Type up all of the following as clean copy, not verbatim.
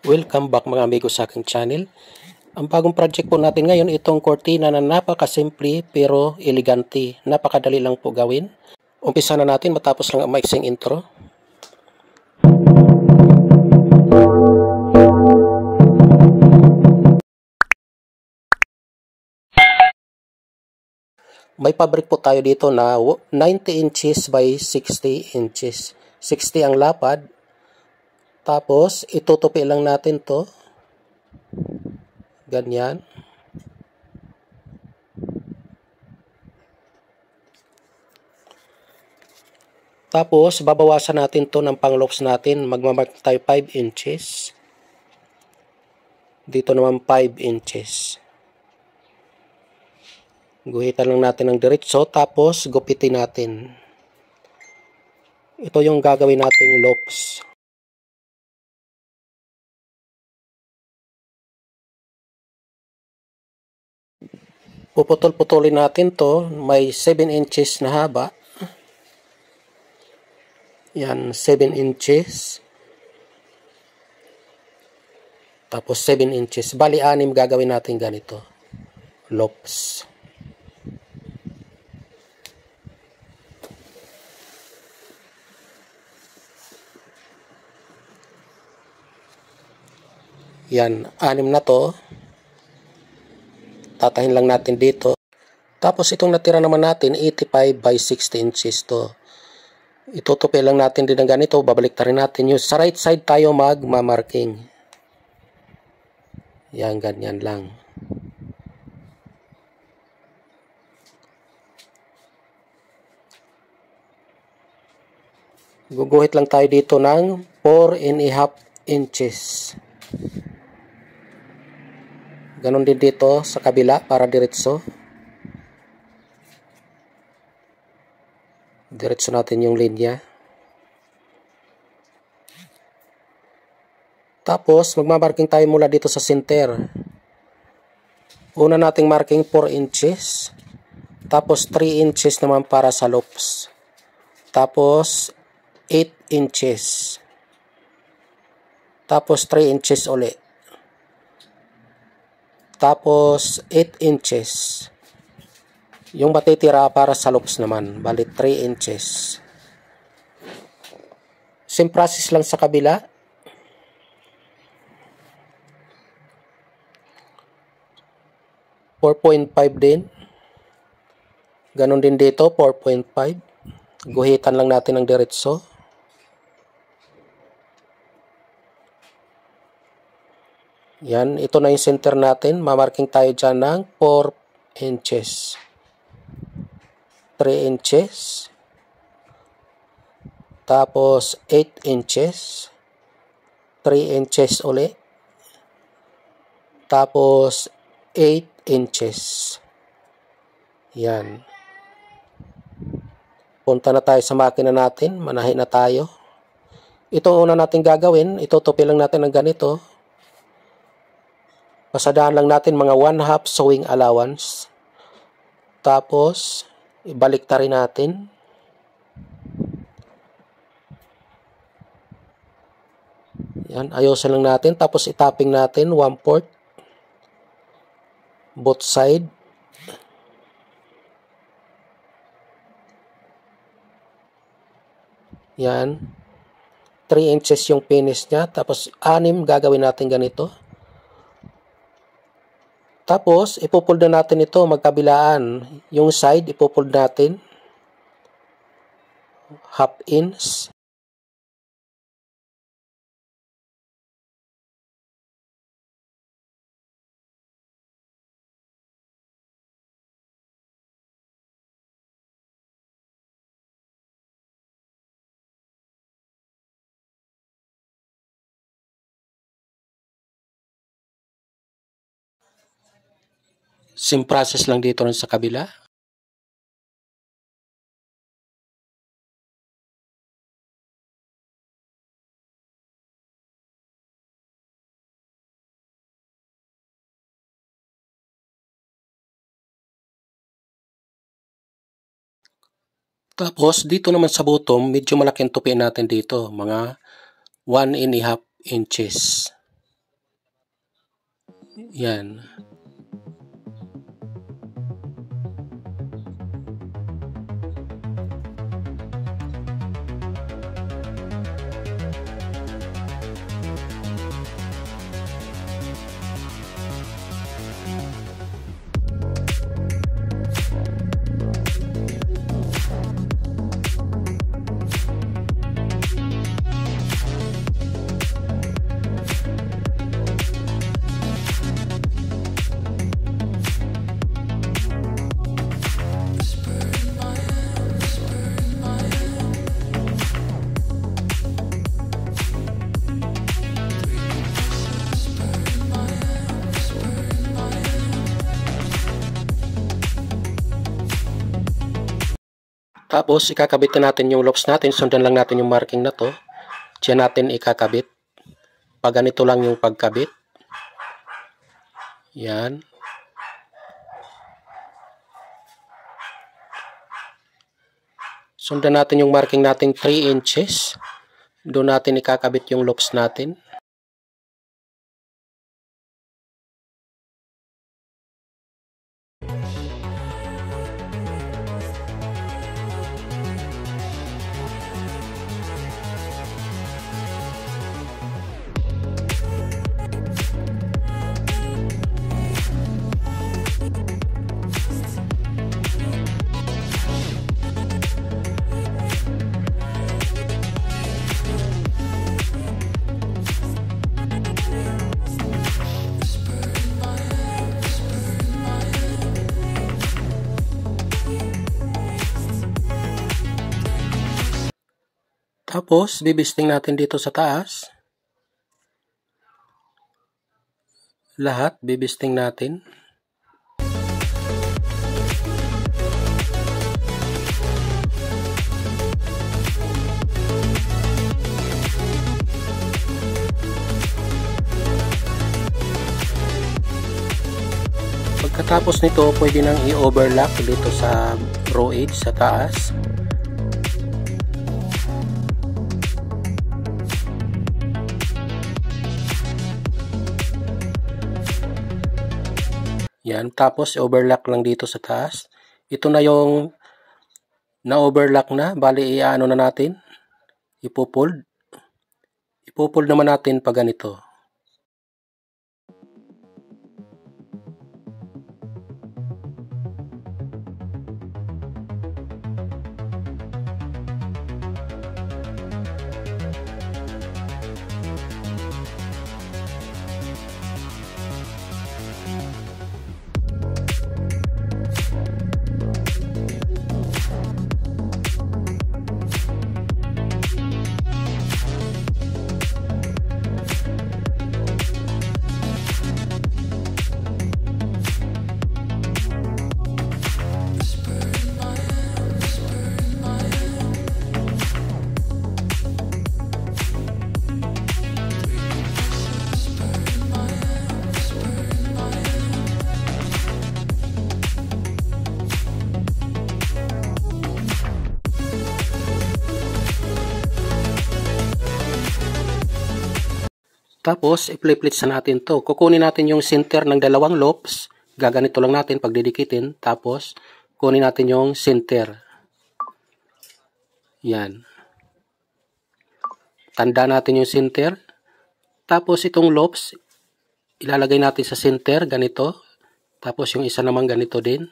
Welcome back mga amigo sa aking channel. Ang bagong project po natin ngayon, itong cortina na napakasimple pero elegante. Napakadali lang po gawin. Umpisa na natin matapos lang ang maiksing intro. May fabric po tayo dito na 90 inches by 60 inches. 60 ang lapad. Tapos itutupi lang natin to. Ganyan. Tapos, babawasan natin to ng pang-loops natin. Magmamark tayo 5 inches. Dito naman 5 inches. Guhitan lang natin ng diretso. Tapos, gupitin natin. Ito yung gagawin nating loops. Puputol-putulin natin to. May 7 inches na haba. Yan, 7 inches. Tapos 7 inches. Bali, 6 gagawin natin ganito. Loops. Yan, 6 na to. Tatahin lang natin dito. Tapos itong natira naman natin, 85 by 60 inches to. Itutupi lang natin din ng ganito. Babalik ta rin natin yung sa right side tayo magmamarking. Yan, ganyan lang. Guguhit lang tayo dito ng 4.5 inches. Ganon din dito sa kabila para diretso. Diretso natin yung linya. Tapos, magmamarking tayo mula dito sa center. Una nating marking 4 inches. Tapos, 3 inches naman para sa loops. Tapos, 8 inches. Tapos, 3 inches ulit. Tapos, 8 inches. Yung matitira para sa loops naman, bali 3 inches. Same process lang sa kabila. .5 din. Ganon din dito, 4.5. Guhitan lang natin ng diretso. Yan, ito na yung center natin. Mamarking tayo dyan ng 4 inches. 3 inches. Tapos 8 inches. 3 inches ulit. Tapos 8 inches. Yan. Punta na tayo sa makina natin. Manahin na tayo. Itong una natin gagawin, itutupi lang natin ng ganito. Pasadaan lang natin mga 1/2 sewing allowance. Tapos, ibalik ta rin natin. Yan, ayusin lang natin. Tapos, itapping natin 1/4. Both side. Yan. 3 inches yung finish niya. Tapos, 6 gagawin natin ganito. Tapos, ipupull na natin ito magkabilaan. Yung side, ipupull natin. 1/2 inch. Same process lang dito rin sa kabila. Tapos, dito naman sa bottom, medyo malaking tupiin natin dito. Mga 1.5 inches. Yan. Tapos, ikakabit na natin yung loops natin. Sundan lang natin yung marking na to. Diyan natin ikakabit. Pag ganito lang yung pagkabit. Yan. Sundan natin yung marking natin 3 inches. Doon natin ikakabit yung loops natin. Tapos, bibisting natin dito sa taas. Lahat, bibisting natin. Pagkatapos nito, pwede nang i-overlap dito sa row edge sa taas. Yan, tapos overlock lang dito sa taas. Ito na yung na-overlock na, bali i-ano na natin, ipo-fold. Ipo-fold naman natin pag ganito. Tapos, i-flip-flip sa natin to. Kukunin natin yung center ng dalawang loops. Gaganito lang natin pag didikitin. Tapos, kunin natin yung center. Yan. Tanda natin yung center. Tapos, itong loops, ilalagay natin sa center, ganito. Tapos, yung isa naman ganito din.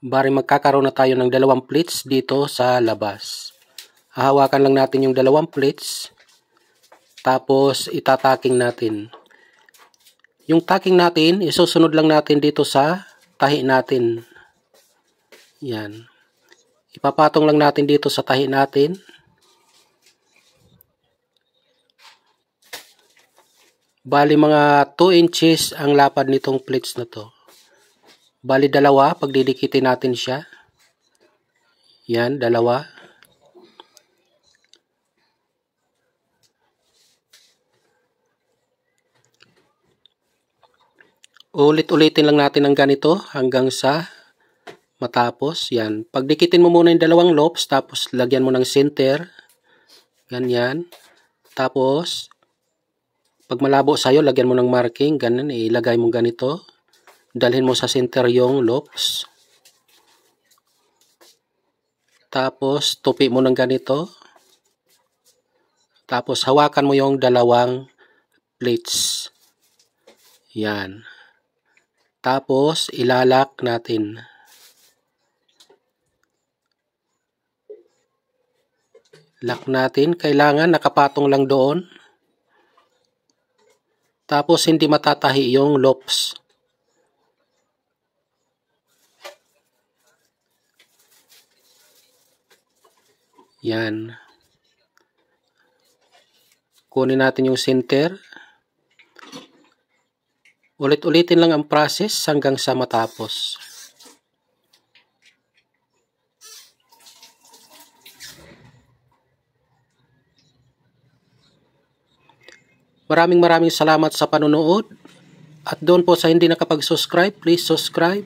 Bari magkakaroon na tayo ng dalawang pleats dito sa labas. Hahawakan lang natin yung dalawang pleats. Tapos, itataking natin. Yung taking natin, isusunod lang natin dito sa tahi natin. Yan. Ipapatong lang natin dito sa tahi natin. Bali, mga 2 inches ang lapad nitong pleats na to. Bali, dalawa, pag didikitin natin siya. Yan, dalawa. Ulit-ulitin lang natin ang ganito hanggang sa matapos. Yan. Pagdikitin mo muna yung dalawang loops, tapos lagyan mo ng center. Ganyan. Tapos, Pag malabo sa'yo, lagyan mo ng marking. Ganun, ilagay mo ganito. Dalhin mo sa center yung loops. Tapos, tupi mo ng ganito. Tapos, hawakan mo yung dalawang plates. Yan. Tapos, ilalak natin. Lock natin. Kailangan nakapatong lang doon. Tapos, hindi matatahi yung loops. Yan. Kunin natin yung center. Ulit-ulitin lang ang process hanggang sa matapos. Maraming salamat sa panonood. At doon po sa hindi nakapag-subscribe, please subscribe,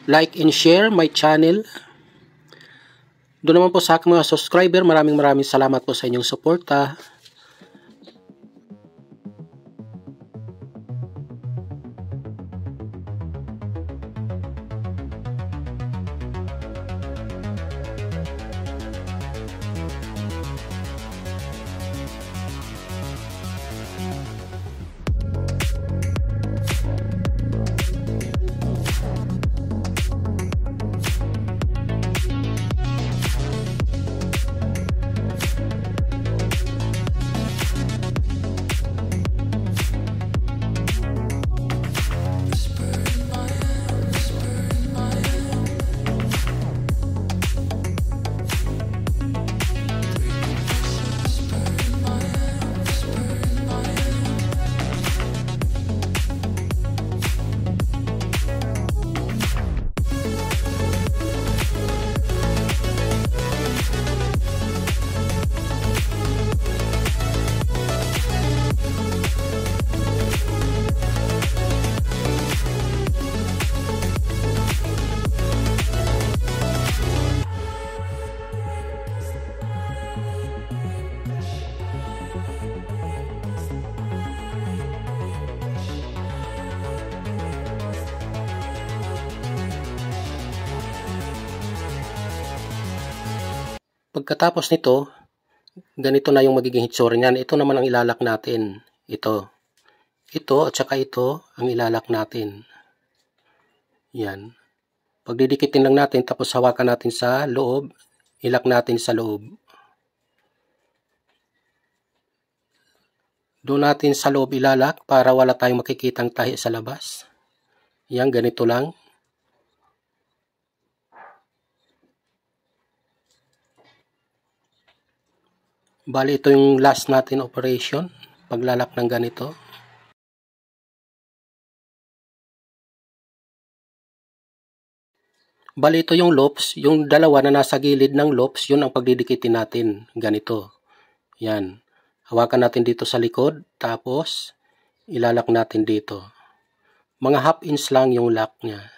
like and share my channel. Doon naman po sa aking mga subscriber, maraming salamat po sa inyong suporta. Pagkatapos nito, ganito na yung magiging hitsura niyan. Ito naman ang ilalak natin. Ito at saka ito ang ilalak natin. Yan. Pagdidikitin lang natin tapos hawakan natin sa loob, ilak natin sa loob. Doon natin sa loob ilalak para wala tayong makikitang tahi sa labas. Yan, ganito lang. Bali, ito yung last natin operation. Paglalak ng ganito. Bali, ito yung loops. Yung dalawa na nasa gilid ng loops, yun ang pagdidikitin natin. Ganito. Yan. Hawakan natin dito sa likod. Tapos, ilalak natin dito. Mga half inch lang yung lock niya.